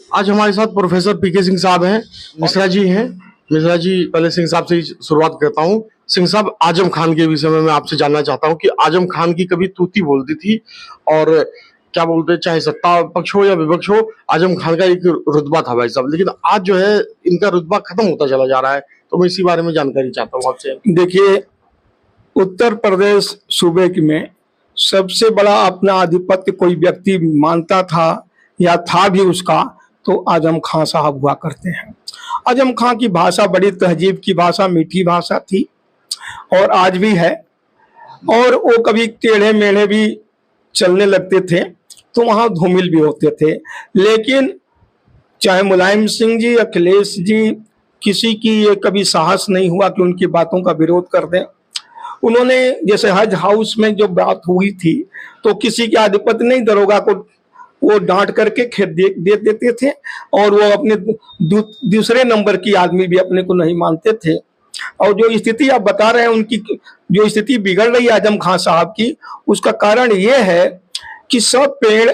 आज हमारे साथ प्रोफेसर पीके सिंह साहब हैं, मिश्रा जी हैं। मिश्रा जी, पहले सिंह साहब से ही शुरुआत करता हूँ। सिंह साहब, आजम खान के विषय में मैं आपसे जानना चाहता हूँ कि आजम खान की कभी तूती बोलती थी और क्या बोलते हैं, चाहे सत्ता पक्ष हो या विपक्ष हो, आजम खान का एक रुतबा था भाई साहब। लेकिन आज जो है इनका रुतबा खत्म होता चला जा रहा है, तो मैं इसी बारे में जानकारी चाहता हूँ आपसे। देखिए, उत्तर प्रदेश सूबे में सबसे बड़ा अपना आधिपत्य कोई व्यक्ति मानता था या था भी उसका, तो आजम खां साहब हुआ करते हैं। आजम खां की भाषा बड़ी तहजीब की भाषा, मीठी भाषा थी और आज भी है। और वो कभी टेढ़े मेढ़े भी चलने लगते थे तो वहां धूमिल भी होते थे। लेकिन चाहे मुलायम सिंह जी, अखिलेश जी, किसी की ये कभी साहस नहीं हुआ कि उनकी बातों का विरोध कर दें। उन्होंने, जैसे हज हाउस में जो बात हुई थी, तो किसी के आधिपत्य नहीं, दरोगा को वो डांट करके खेत दे देते थे और वो अपने दूसरे नंबर की आदमी भी अपने को नहीं मानते थे। और जो स्थिति आप बता रहे हैं, उनकी जो स्थिति बिगड़ रही है आजम खान साहब की, उसका कारण ये है कि सब पेड़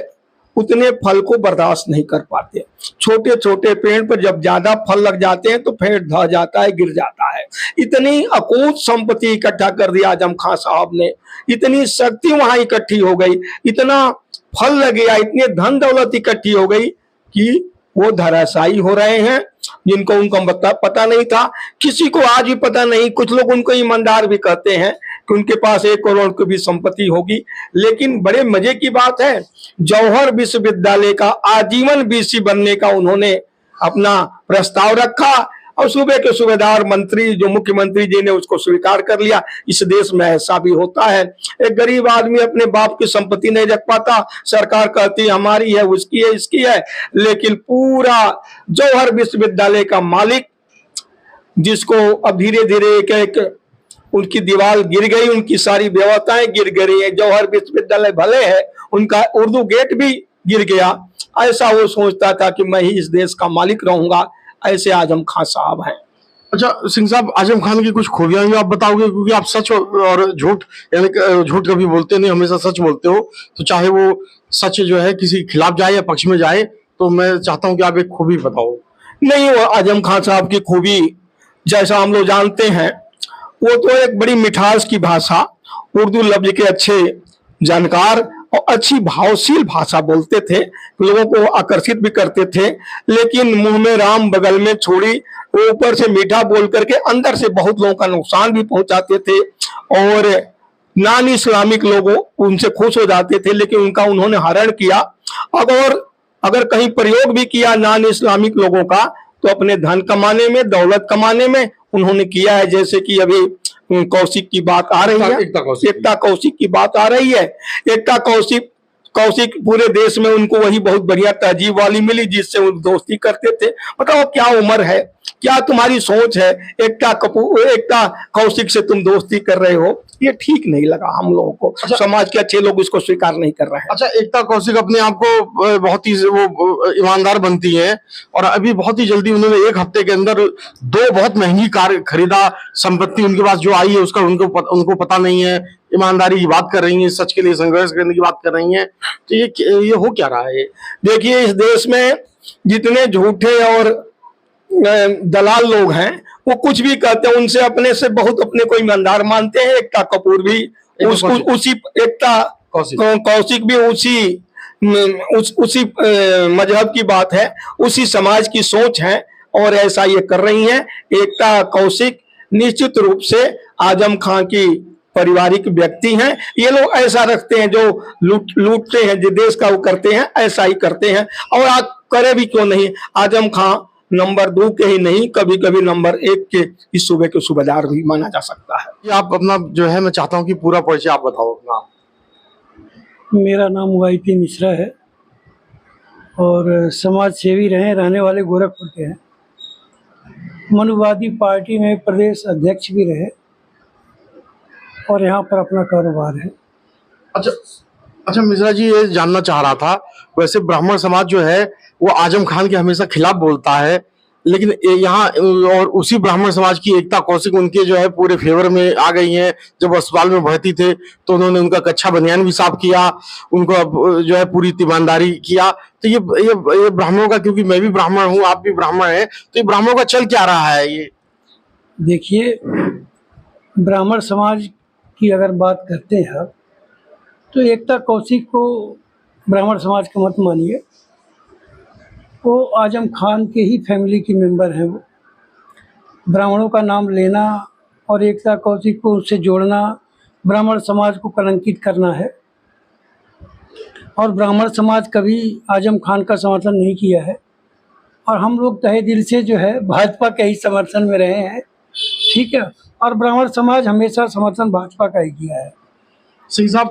उतने फल को बर्दाश्त नहीं कर पाते। छोटे छोटे पेड़ पर जब ज्यादा फल लग जाते हैं तो पेड़ ढह जाता है, गिर जाता है। इतनी अकूत संपत्ति इकट्ठा कर दिया आजम खान साहब ने, इतनी शक्ति वहां इकट्ठी हो गई, इतना फल लग गया, इतनी धन दौलत इकट्ठी हो गई कि वो धराशायी हो रहे हैं, जिनको उनका पता नहीं था। किसी को आज भी पता नहीं, कुछ लोग उनको ईमानदार भी कहते हैं कि उनके पास 1 करोड़ की भी संपत्ति होगी। लेकिन बड़े मजे की बात है, जौहर विश्वविद्यालय का आजीवन वीसी बनने का उन्होंने अपना प्रस्ताव रखा और सूबे के सूबेदार मंत्री, जो मुख्यमंत्री जी ने उसको स्वीकार कर लिया। इस देश में ऐसा भी होता है, एक गरीब आदमी अपने बाप की संपत्ति नहीं रख पाता, सरकार कहती है हमारी है, उसकी है, इसकी है। लेकिन पूरा जौहर विश्वविद्यालय का मालिक, जिसको अब धीरे धीरे एक एक उनकी दीवार गिर गई, उनकी सारी व्यवस्थाएं गिर गई है। जौहर विश्वविद्यालय भले है, उनका उर्दू गेट भी गिर गया। ऐसा वो सोचता था कि मैं ही इस देश का मालिक रहूंगा, ऐसे आजम खान साहब हैं। अच्छा सिंह साहब, आजम खान की कुछ खूबियां भी आप बताओगे, क्योंकि आप सच और झूठ, यानी झूठ कभी बोलते नहीं, हमेशा सच बोलते हो। तो चाहे वो सच जो है किसी के खिलाफ जाए या पक्ष में जाए, तो मैं चाहता हूं कि आप एक खूबी बताओ। नहीं, वो आजम खान साहब की खूबी जैसा हम लोग जानते हैं, वो तो एक बड़ी मिठास की भाषा, उर्दू लफ्ज के अच्छे जानकार और अच्छी भावशील भाषा बोलते थे, लोगों को आकर्षित भी करते थे। लेकिन मुंह में राम बगल में छोड़ी, वो ऊपर से मीठा बोल करके अंदर से बहुत लोगों का नुकसान भी पहुंचाते थे और नॉन इस्लामिक लोगों उनसे खुश हो जाते थे, लेकिन उनका उन्होंने हरण किया। अगर कहीं प्रयोग भी किया नॉन इस्लामिक लोगों का, तो अपने धन कमाने में, दौलत कमाने में उन्होंने किया है। जैसे कि अभी कौशिक की बात आ रही है, एकता कौशिक की बात आ रही है। एकता कौशिक पूरे देश में उनको वही बहुत बढ़िया तहजीब वाली मिली, जिससे वो दोस्ती करते थे। बताओ क्या उम्र है, क्या तुम्हारी सोच है, एकता कौशिक से तुम दोस्ती कर रहे हो, ये ठीक नहीं लगा हम लोगों को। अच्छा, समाज के अच्छे लोग इसको स्वीकार नहीं कर रहे हैं। अच्छा, एकता कौशिक अपने आप को बहुत ही वो ईमानदार बनती है और अभी बहुत ही जल्दी उन्होंने 1 हफ्ते के अंदर 2 बहुत महंगी कार खरीदा। संपत्ति उनके पास जो आई है उसका उनको पता नहीं है। ईमानदारी की बात कर रही है, सच के लिए संघर्ष करने की बात कर रही है। तो ये हो क्या रहा है? देखिए, इस देश में जितने झूठे और दलाल लोग हैं, वो कुछ भी कहते हैं, उनसे अपने से बहुत अपने को ईमानदार मानते हैं। एकता कपूर भी उसी एकता कौशिक भी उसी मजहब की बात है, उसी समाज की सोच है और ऐसा ये कर रही हैं। एकता कौशिक निश्चित रूप से आजम खान की पारिवारिक व्यक्ति हैं। ये लोग ऐसा रखते हैं, जो लूटते हैं, जो देश का वो करते हैं, ऐसा ही करते हैं। और आज करे भी क्यों नहीं, आजम खान नंबर 2 के ही नहीं, कभी कभी नंबर 1 के इस सूबे के सूबेदार भी माना जा सकता है। आप अपना जो है, मैं चाहता हूं कि पूरा परिचय आप बताओ अपना। मेरा नाम YP मिश्रा है और समाज सेवी रहने वाले गोरखपुर के हैं। मनुवादी पार्टी में प्रदेश अध्यक्ष भी रहे और यहाँ पर अपना कारोबार है। अच्छा मिश्रा जी, ये जानना चाह रहा था, वैसे ब्राह्मण समाज जो है वो आजम खान के हमेशा खिलाफ बोलता है, लेकिन यहाँ और उसी ब्राह्मण समाज की एकता कौशिक उनके जो है पूरे फेवर में आ गई हैं। जब अस्पताल में भर्ती थे तो उन्होंने उनका कच्चा बनियान भी साफ किया, उनको अब जो है पूरी ईमानदारी किया। तो ये ब्राह्मणों का, क्योंकि मैं भी ब्राह्मण हूँ, आप भी ब्राह्मण हैं, तो ये ब्राह्मणों का चल क्या रहा है ये? देखिए, ब्राह्मण समाज की अगर बात करते हैं आप, तो एकता कौशिक को ब्राह्मण समाज का मत मानिए। वो आजम खान के ही फैमिली की मेंबर हैं। वो ब्राह्मणों का नाम लेना और एकता कौशिक को उससे जोड़ना ब्राह्मण समाज को कलंकित करना है। और ब्राह्मण समाज कभी आजम खान का समर्थन नहीं किया है, और हम लोग तहे दिल से जो है भाजपा के ही समर्थन में रहे हैं, ठीक है। और ब्राह्मण समाज हमेशा समर्थन भाजपा का ही किया है। सिंह साहब,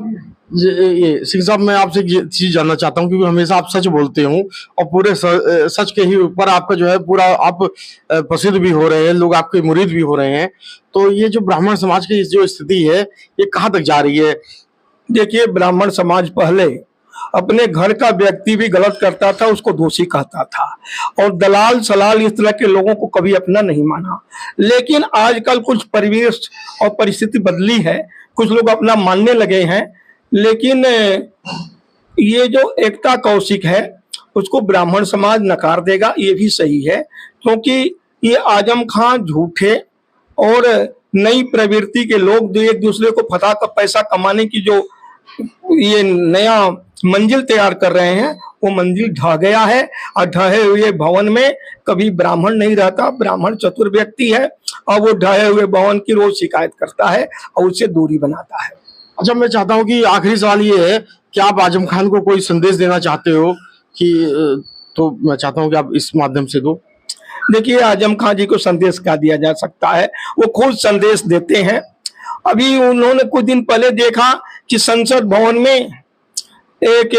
सिंह साहब, मैं आपसे ये चीज जानना चाहता हूँ, क्योंकि हमेशा आप सच बोलते हो और पूरे सच के ही ऊपर आपका जो है पूरा आप प्रसिद्ध भी हो रहे हैं, लोग आपके मुरीद भी हो रहे हैं। तो ये जो ब्राह्मण समाज की जो स्थिति है, ये कहाँ तक जा रही है? देखिए, ब्राह्मण समाज पहले अपने घर का व्यक्ति भी गलत करता था उसको दोषी कहता था, और दलाल सलाल इस तरह के लोगों को कभी अपना नहीं माना। लेकिन आजकल कुछ परिवेश और परिस्थिति बदली है, कुछ लोग अपना मानने लगे हैं। लेकिन ये जो एकता कौशिक है उसको ब्राह्मण समाज नकार देगा, ये भी सही है, क्योंकि ये आजम खान झूठे और नई प्रवृत्ति के लोग जो एक दूसरे को फंसा कर पैसा कमाने की जो ये नया मंजिल तैयार कर रहे हैं, वो मंजिल ढह गया है। और ढहे हुए भवन में कभी ब्राह्मण नहीं रहता। ब्राह्मण चतुर व्यक्ति है और वो ढहे हुए भवन की रोज शिकायत करता है और उससे दूरी बनाता है। अच्छा, मैं चाहता हूँ कि आखिरी सवाल ये है कि आप आजम खान को कोई संदेश देना चाहते हो कि, तो मैं चाहता हूँ कि आप इस माध्यम से दो। देखिए, आजम खान जी को संदेश क्या दिया जा सकता है, वो खुद संदेश देते हैं। अभी उन्होंने कुछ दिन पहले देखा कि संसद भवन में एक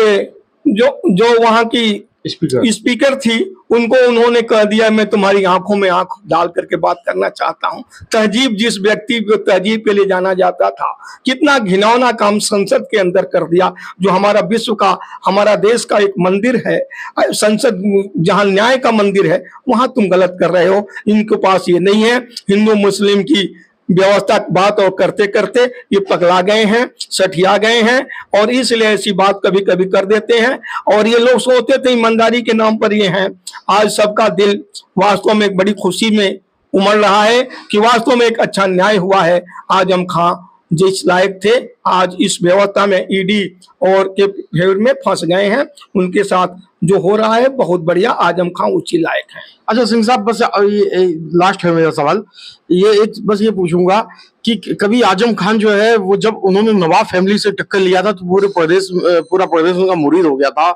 जो वहां की स्पीकर थी, उनको उन्होंने कह दिया मैं तुम्हारी आंखों में आंख डाल करके बात करना चाहता हूं। तहजीब, जिस व्यक्ति को तहजीब के लिए जाना जाता था, कितना घिनौना काम संसद के अंदर कर दिया। जो हमारा विश्व का, हमारा देश का एक मंदिर है, संसद जहां न्याय का मंदिर है, वहां तुम गलत कर रहे हो। इनके पास ये नहीं है। हिंदू मुस्लिम की व्यवस्था बात और करते करते ये पगला गए हैं, सठिया गए हैं, और इसलिए ऐसी बात कभी कभी कर देते हैं। और ये लोग सोचते थे ईमानदारी के नाम पर ये हैं। आज सबका दिल वास्तव में एक बड़ी खुशी में उमड़ रहा है कि वास्तव में एक अच्छा न्याय हुआ है। आजम खां जिस लायक थे, आज इस व्यवस्था में ईडी और के फेवर में फंस गए हैं। उनके साथ जो हो रहा है बहुत बढ़िया, आजम खां उसी लायक है। अच्छा सिंह साहब, बस ये लास्ट है मेरा सवाल, ये एक बस ये पूछूंगा कि कभी आजम खान जो है वो जब उन्होंने नवाब फैमिली से टक्कर लिया था तो पूरा प्रदेश उनका मुरीद हो गया था।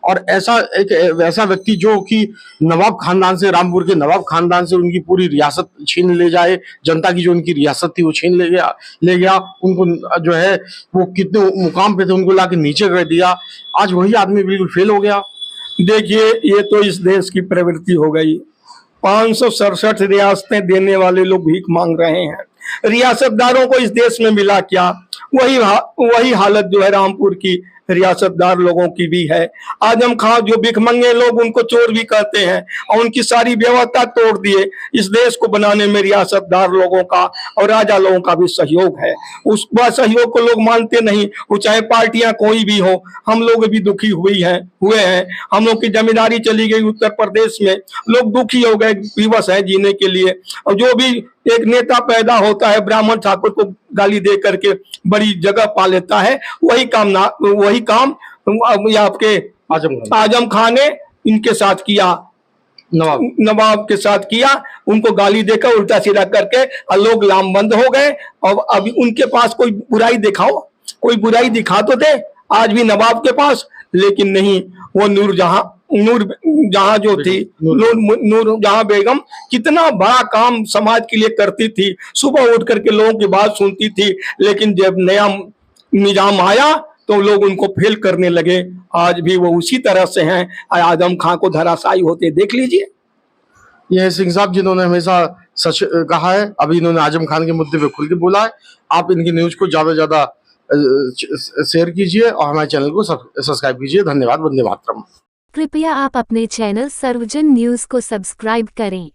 और ऐसा एक वैसा व्यक्ति जो कि नवाब खानदान से, रामपुर के नवाब खानदान से उनकी पूरी रियासत छीन ले जाए, जनता की जो उनकी रियासत थी वो छीन ले गया, उनको जो है वो कितने मुकाम पे थे उनको लाके नीचे कर दिया। आज वही आदमी बिल्कुल फेल हो गया। देखिए, ये तो इस देश की प्रवृत्ति हो गई। 567 रियासतें देने वाले लोग भीख मांग रहे हैं। रियासतदारों को इस देश में मिला क्या? वही हालत जो है रामपुर की रियासतदार लोगों की भी है। आजम खान जो भिखमंगे लोग उनको चोर भी कहते हैं, और उनकी सारी व्यवस्था तोड़ दिए। इस देश को बनाने में रियासतदार लोगों का और राजा लोगों का भी सहयोग है। उस सहयोग को लोग मानते नहीं, वो चाहे पार्टियां कोई भी हो। हम लोग भी दुखी हुए हैं। हम लोग की जमींदारी चली गई उत्तर प्रदेश में, लोग दुखी हो गए, विवश है जीने के लिए। और जो भी एक नेता पैदा होता है, ब्राह्मण ठाकुर को गाली दे करके बड़ी जगह पा लेता है। वही काम या आपके आजम खान ने इनके साथ किया, नवाब के साथ किया। उनको गाली देकर उल्टा सीधा करके लोग लामबंद हो गए। और अभी उनके पास कोई बुराई दिखाओ, कोई बुराई दिखा तो दे आज भी नवाब के पास, लेकिन नहीं। वो नूरजहां जो थी, नूरजहां बेगम कितना बड़ा काम समाज के लिए करती थी। सुबह उठ करके लोगों की बात सुनती थी, लेकिन जब नया निजाम आया तो लोग उनको फेल करने लगे। आज भी वो उसी तरह से हैं। आजम खान को धराशायी होते देख लीजिए। ये सिंह साहब जिन्होंने हमेशा सच कहा है, अभी इन्होंने आजम खान के मुद्दे पे खुल के बोला है। आप इनकी न्यूज को ज्यादा से ज्यादा शेयर कीजिए और हमारे चैनल को सब्सक्राइब कीजिए। धन्यवाद। वंदे मातरम। कृपया आप अपने चैनल सर्वजन न्यूज़ को सब्सक्राइब करें।